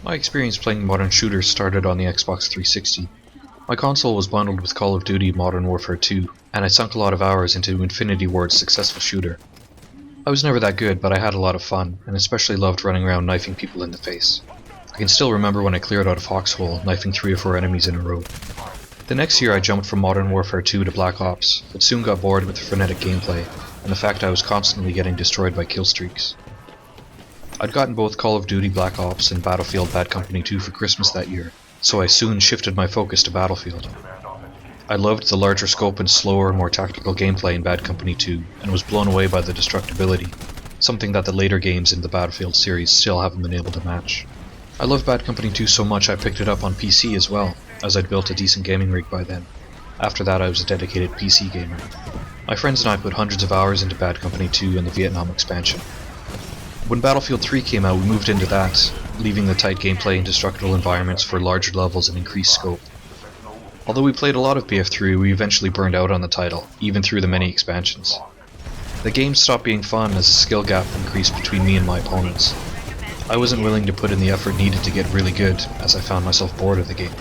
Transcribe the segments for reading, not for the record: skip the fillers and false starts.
My experience playing modern shooters started on the Xbox 360. My console was bundled with Call of Duty Modern Warfare 2, and I sunk a lot of hours into Infinity Ward's successful shooter. I was never that good, but I had a lot of fun, and especially loved running around knifing people in the face. I can still remember when I cleared out a foxhole, knifing 3 or 4 enemies in a row. The next year I jumped from Modern Warfare 2 to Black Ops, but soon got bored with the frenetic gameplay, and the fact I was constantly getting destroyed by killstreaks. I'd gotten both Call of Duty Black Ops and Battlefield Bad Company 2 for Christmas that year, so I soon shifted my focus to Battlefield. I loved the larger scope and slower, more tactical gameplay in Bad Company 2, and was blown away by the destructibility, something that the later games in the Battlefield series still haven't been able to match. I loved Bad Company 2 so much I picked it up on PC as well, as I'd built a decent gaming rig by then. After that I was a dedicated PC gamer. My friends and I put hundreds of hours into Bad Company 2 and the Vietnam expansion. When Battlefield 3 came out, we moved into that, leaving the tight gameplay and destructible environments for larger levels and increased scope. Although we played a lot of BF3, we eventually burned out on the title, even through the many expansions. The game stopped being fun as the skill gap increased between me and my opponents. I wasn't willing to put in the effort needed to get really good, as I found myself bored of the game.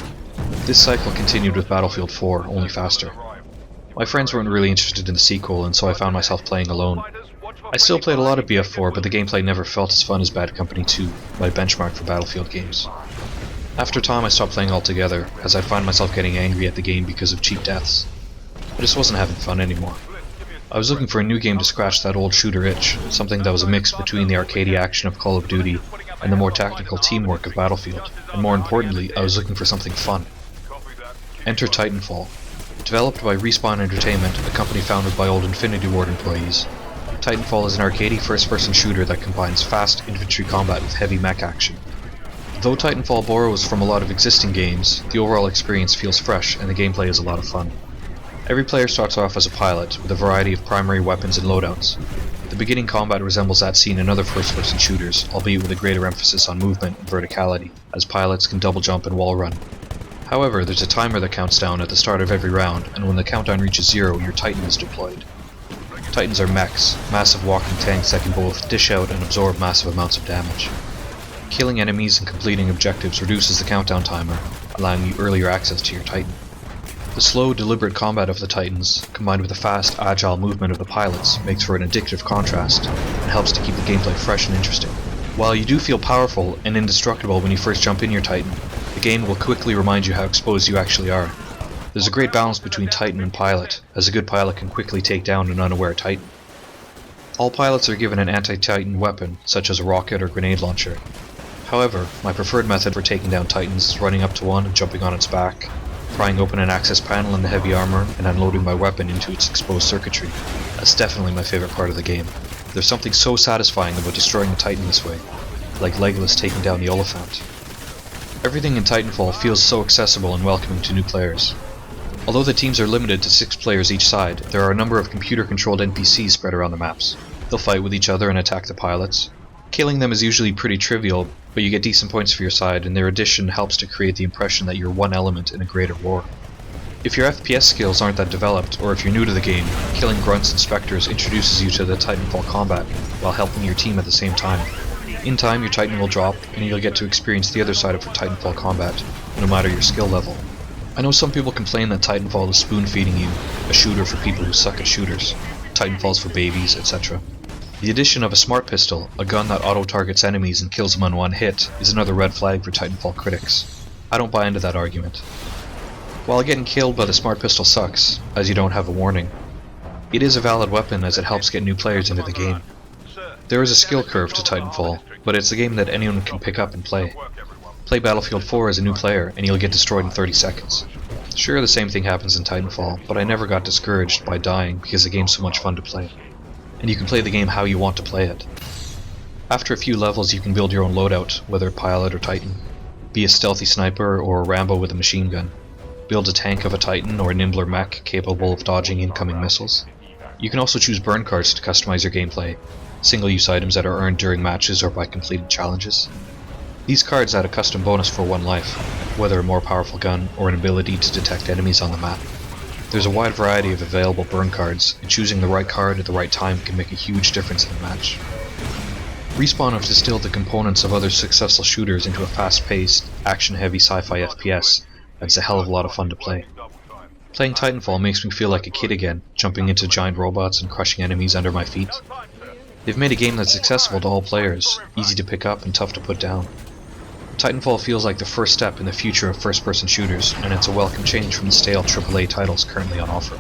This cycle continued with Battlefield 4, only faster. My friends weren't really interested in the sequel, and so I found myself playing alone. I still played a lot of BF4, but the gameplay never felt as fun as Bad Company 2, my benchmark for Battlefield games. After time I stopped playing altogether, as I'd find myself getting angry at the game because of cheap deaths. I just wasn't having fun anymore. I was looking for a new game to scratch that old shooter itch, something that was a mix between the arcadey action of Call of Duty and the more tactical teamwork of Battlefield, and more importantly, I was looking for something fun. Enter Titanfall. Developed by Respawn Entertainment, a company founded by old Infinity Ward employees, Titanfall is an arcadey first-person shooter that combines fast infantry combat with heavy mech action. Though Titanfall borrows from a lot of existing games, the overall experience feels fresh and the gameplay is a lot of fun. Every player starts off as a pilot, with a variety of primary weapons and loadouts. The beginning combat resembles that seen in other first-person shooters, albeit with a greater emphasis on movement and verticality, as pilots can double jump and wall run. However, there's a timer that counts down at the start of every round, and when the countdown reaches 0, your Titan is deployed. Titans are mechs, massive walking tanks that can both dish out and absorb massive amounts of damage. Killing enemies and completing objectives reduces the countdown timer, allowing you earlier access to your Titan. The slow, deliberate combat of the Titans, combined with the fast, agile movement of the pilots, makes for an addictive contrast, and helps to keep the gameplay fresh and interesting. While you do feel powerful and indestructible when you first jump in your Titan, the game will quickly remind you how exposed you actually are. There's a great balance between Titan and pilot, as a good pilot can quickly take down an unaware Titan. All pilots are given an anti-Titan weapon, such as a rocket or grenade launcher. However, my preferred method for taking down Titans is running up to one and jumping on its back, prying open an access panel in the heavy armor, and unloading my weapon into its exposed circuitry. That's definitely my favorite part of the game. There's something so satisfying about destroying a Titan this way, like Legolas taking down the Oliphant. Everything in Titanfall feels so accessible and welcoming to new players. Although the teams are limited to 6 players each side, there are a number of computer-controlled NPCs spread around the maps. They'll fight with each other and attack the pilots. Killing them is usually pretty trivial, but you get decent points for your side, and their addition helps to create the impression that you're one element in a greater war. If your FPS skills aren't that developed, or if you're new to the game, killing grunts and specters introduces you to the Titanfall combat, while helping your team at the same time. In time, your Titan will drop, and you'll get to experience the other side of Titanfall combat, no matter your skill level. I know some people complain that Titanfall is spoon-feeding you, a shooter for people who suck at shooters, Titanfall's for babies, etc. The addition of a smart pistol, a gun that auto-targets enemies and kills them on one hit, is another red flag for Titanfall critics. I don't buy into that argument. While getting killed by the smart pistol sucks, as you don't have a warning, it is a valid weapon as it helps get new players into the game. There is a skill curve to Titanfall, but it's a game that anyone can pick up and play. Play Battlefield 4 as a new player, and you'll get destroyed in 30 seconds. Sure, the same thing happens in Titanfall, but I never got discouraged by dying because the game's so much fun to play. And you can play the game how you want to play it. After a few levels you can build your own loadout, whether pilot or Titan. Be a stealthy sniper or a Rambo with a machine gun. Build a tank of a Titan or a nimbler mech capable of dodging incoming missiles. You can also choose burn cards to customize your gameplay, single-use items that are earned during matches or by completed challenges. These cards add a custom bonus for one life, whether a more powerful gun or an ability to detect enemies on the map. There's a wide variety of available burn cards, and choosing the right card at the right time can make a huge difference in a match. Respawn have distilled the components of other successful shooters into a fast-paced, action-heavy sci-fi FPS that's a hell of a lot of fun to play. Playing Titanfall makes me feel like a kid again, jumping into giant robots and crushing enemies under my feet. They've made a game that's accessible to all players, easy to pick up and tough to put down. Titanfall feels like the first step in the future of first-person shooters, and it's a welcome change from the stale AAA titles currently on offer.